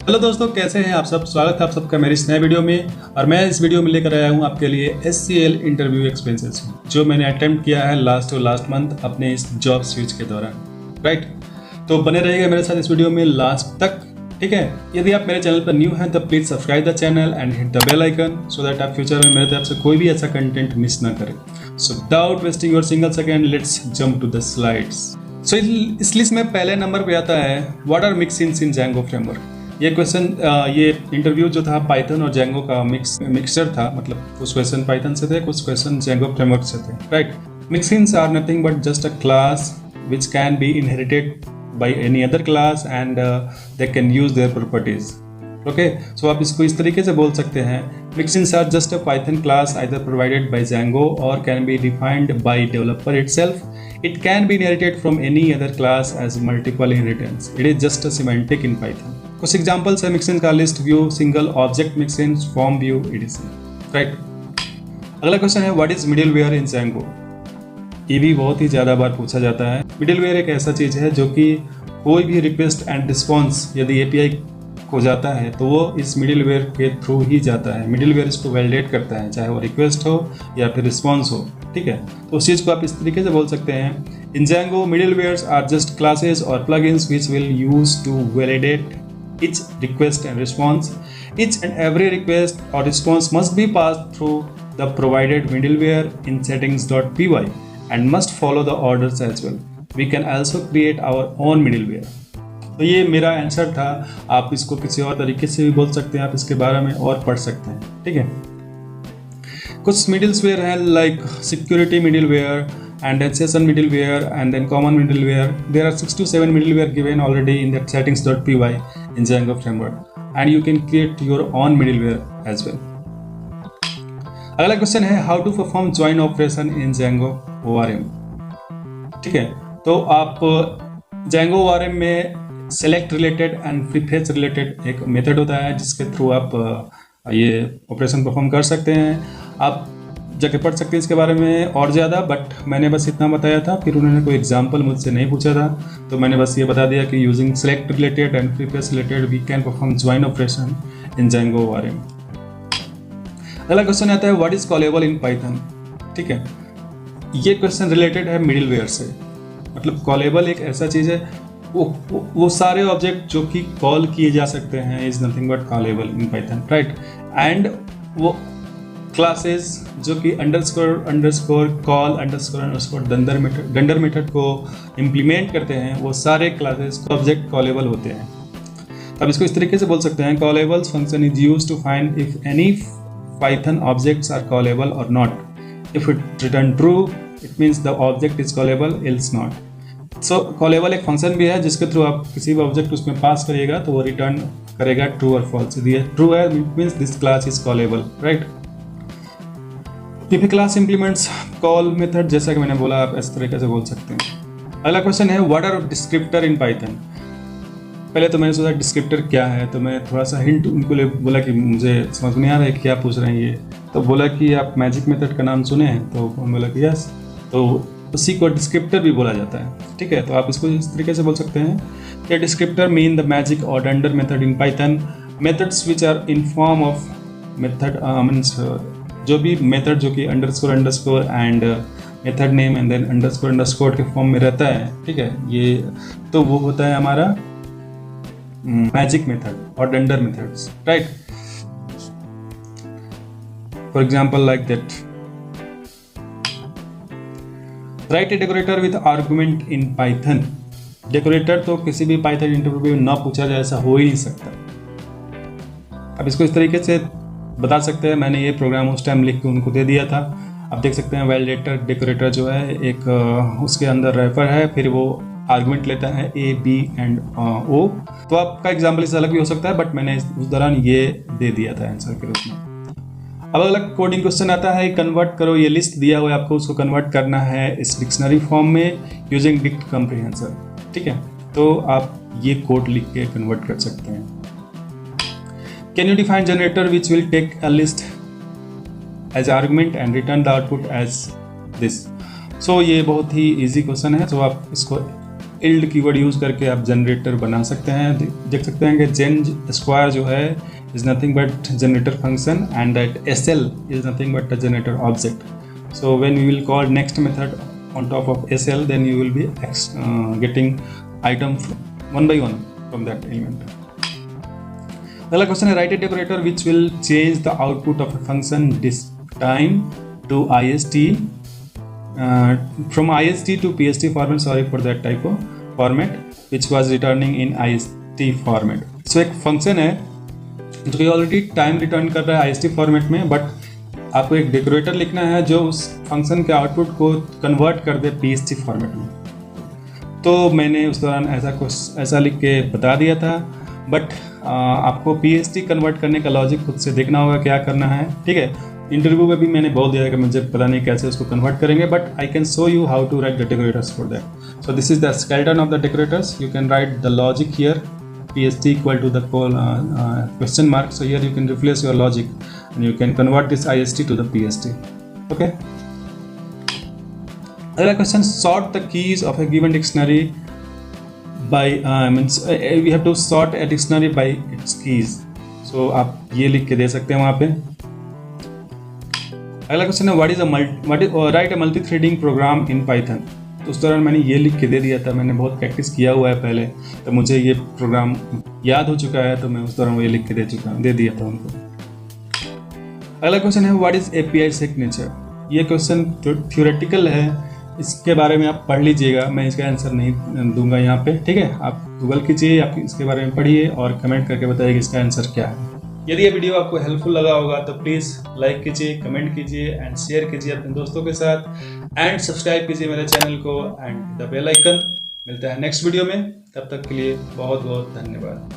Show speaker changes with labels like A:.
A: Hello दोस्तों, कैसे हैं आप सब। स्वागत है आप सबका मेरे इस नए वीडियो में। और मैं इस वीडियो में लेकर आया हूं आपके लिए SCL इंटरव्यू एक्सपीरियंसेस जो मैंने अटेम्प्ट किया है लास्ट मंथ अपने इस जॉब स्विच के दौरान। राइट, तो बने रहिएगा मेरे साथ इस वीडियो में लास्ट तक। ठीक है, यदि आप मेरे चैनल पर न्यू हैं तो please subscribe the channel and hit the bell icon so that आप फ्यूचर में मेरे तरफ से कोई भी ऐसा कंटेंट मिस ना करें। So without wasting your single second, let's jump to the slides. So इस लिस्ट में पहले नंबर पे आता है what are mixins in Django framework. ये क्वेश्चन, ये इंटरव्यू जो था पाइथन और जैंगो का मिक्सचर था। मतलब कुछ क्वेश्चन पाइथन से थे, कुछ क्वेश्चन जैंगो फ्रेमवर्क से थे। Right, mixins are nothing but just a class which can be inherited by any other class and they can use their properties. Okay, so आप इसको इस तरीके से बोल सकते हैं, mixins are just a Python class either provided by Django or can be defined by developer itself. It can be inherited from any other class as multiple inheritance. It is just a semantic in Python. कुछ examples है mixing का, list view, single object mixing, form view, etc. Right, अगला question है what is middleware in Django। ये भी बहुत ही ज़्यादा बार पूछा जाता है। मिडिलवेयर एक ऐसा चीज़ है जो कि कोई भी रिक्वेस्ट एंड रिस्पॉन्स यदि API को जाता है तो वो इस मिडिलवेयर के थ्रू ही जाता है। मिडिलवेयर इसको वैलिडेट करता है, चाहे वो रिक्वेस्ट हो या फिर रिस्पॉन्स हो। ठीक है, तो उस चीज़ को आप इस तरीके से बोल सकते हैं, in Django middlewares are just classes और plugins which will use to validate each request and response. Each and every request or response must be passed through the provided middleware in settings.py and must follow the orders as well. We can also create our own middleware. तो ये मेरा answer था। आप इसको किसी और तरीके से भी बोल सकते हैं, आप इसके बारे में और पढ़ सकते हैं। ठीक है, कुछ मिडिलवेयर हैं like security middleware and then session middleware and then common middleware. There are 6 to 7 middleware given already in that settings.py in Django framework and you can create your own middleware as well. अगला question है how to perform join operation in Django ORM। ठीक है, तो आप Django ORM में select related and prefetch related एक method होता है जिसके थ्रू आप ये ऑपरेशन परफॉर्म कर सकते हैं। आप जाके पढ़ सकते हैं इसके बारे में और ज़्यादा, बट मैंने बस इतना बताया था। फिर उन्होंने कोई एग्जांपल मुझसे नहीं पूछा था तो मैंने बस ये बता दिया कि using select related and prefetch related we can perform join operation in Django ORM। अगला क्वेश्चन आता है what is callable in Python. ठीक है, ये क्वेश्चन रिलेटेड है मिडिलवेयर से। मतलब कॉलेबल एक ऐसा चीज़ है, वो सारे ऑब्जेक्ट जो कि कॉल किए जा सकते हैं is nothing but callable in Python. Right, and वो क्लासेस जो कि अंडरस्कोर कॉल अंडरस्कोर डंडर मेथड को इम्प्लीमेंट करते हैं, वो सारे क्लासेस ऑब्जेक्ट कॉलेबल होते हैं। अब इसको इस तरीके से बोल सकते हैं, callables function is used to find if any Python objects are callable or not. If it return true it means the object is callable, else not. So callable एक फंक्शन भी है जिसके थ्रू आप किसी भी ऑब्जेक्ट उसमें पास करिएगा तो वो रिटर्न करेगा ट्रू और फॉल्स। यदि ट्रू है it means this class is callable. Right, if a class implements call method, जैसा कि मैंने बोला आप इस तरीके से बोल सकते हैं। अगला क्वेश्चन है what are descriptor in Python. पहले तो मैंने सोचा डिस्क्रिप्टर क्या है, तो मैं थोड़ा सा हिंट उनको बोला कि मुझे समझ नहीं आ रहा है क्या पूछ रहे हैं ये। तो बोला कि आप मैजिक मेथड का नाम सुने हैं, तो मैं बोला कि यस, तो उसी को डिस्क्रिप्टर भी बोला जाता है। ठीक है, तो आप इसको इस तरीके से बोल सकते हैं कि डिस्क्रिप्टर मीन द मैजिक और dunder method in Python, methods which are in form of method means जो भी मेथड जो कि underscore and method name and then underscore के फॉर्म में रहता है। ठीक है, ये तो वो होता है हमारा मैजिक मेथड और dunder methods. Right, for example like that write a decorator with argument in Python. Decorator तो किसी भी पाइथन इंटरव्यू में ना पूछा जाए, ऐसा हो ही नहीं सकता। अब इसको इस तरीके से बता सकते हैं, मैंने ये प्रोग्राम उस टाइम लिख के उनको दे दिया था। आप देख सकते हैं वैलिडेटर डेकोरेटर जो है एक उसके अंदर रेफर है, फिर वो आर्गुमेंट लेता है A, B एंड O। तो आपका एग्जाम्पल इससे अलग भी हो सकता है, बट मैंने उस दौरान ये दे दिया था आंसर के रूप में। अब अलग कोडिंग क्वेश्चन आता है, कन्वर्ट करो, ये लिस्ट दिया हुआ है आपको, उसको कन्वर्ट करना है इस डिक्शनरी फॉर्म में यूजिंग डिक्ट कॉम्प्रिहेंसर। ठीक है, तो आप ये कोड लिख के कन्वर्ट कर सकते हैं। Can you define generator which will take a list as argument and return the output as this? So ये बहुत ही इजी क्वेश्चन है, तो आप इसको इल्ड कीवर्ड यूज़ करके आप जनरेटर बना सकते हैं। देख सकते हैं कि जेन स्क्वायर जो है is nothing but generator function and that SL is nothing but a generator object. So when we will call next method on top of SL, then you will be getting item one by one from that element. अगला question है, write a decorator which will change the output of a function this time to IST from IST to PST format. Sorry for that typo, format which was returning in IST format. So एक function है जो कि already time return कर रहा है IST format में, but आपको एक डेकोरेटर लिखना है जो उस फंक्शन के आउटपुट को कन्वर्ट कर दे PST फॉर्मेट में। तो मैंने उस दौरान ऐसा लिख के बता दिया था, बट आपको PST कन्वर्ट करने का लॉजिक खुद से देखना होगा क्या करना है, ठीक है। इंटरव्यू में भी मैंने बोल दिया है कि मुझे पता नहीं कैसे उसको कन्वर्ट करेंगे, but I can show you how to write the decorators for that. So this is the skeleton of the decorators. You can write the logic here, PST equal to the question mark. So here you can replace your logic and you can convert this IST to the PST. Okay. Another question: sort the keys of a given dictionary by we have to sort a dictionary by its keys. So आप ये लिख के दे सकते हैं वहाँ पे। अगला question है, write a multi-threading program in Python. तो उस दौरान मैंने ये लिख के दे दिया था, मैंने बहुत प्रैक्टिस किया हुआ है पहले, तो मुझे ये प्रोग्राम याद हो चुका है, तो मैं उस दौरान वो ये लिख के दे दिया था उनको। अगला क्वेश्चन है, व्हाट इज API सिग्नेचर। ये क्वेश्चन थ्योरेटिकल है, इसके बारे में आप पढ़ लीजिएगा, मैं इसका आंसर नहीं दूंगा यहाँ पे, ठीक है। आप गूगल कीजिए, आप इसके बारे में पढ़िए और कमेंट करके बताइए कि इसका आंसर क्या है। यदि ये वीडियो आपको हेल्पफुल लगा होगा तो प्लीज़ लाइक कीजिए, कमेंट कीजिए एंड शेयर कीजिए अपने दोस्तों के साथ एंड सब्सक्राइब कीजिए मेरे चैनल को एंड द बेल आइकन। मिलते हैं नेक्स्ट वीडियो में, तब तक के लिए बहुत बहुत धन्यवाद।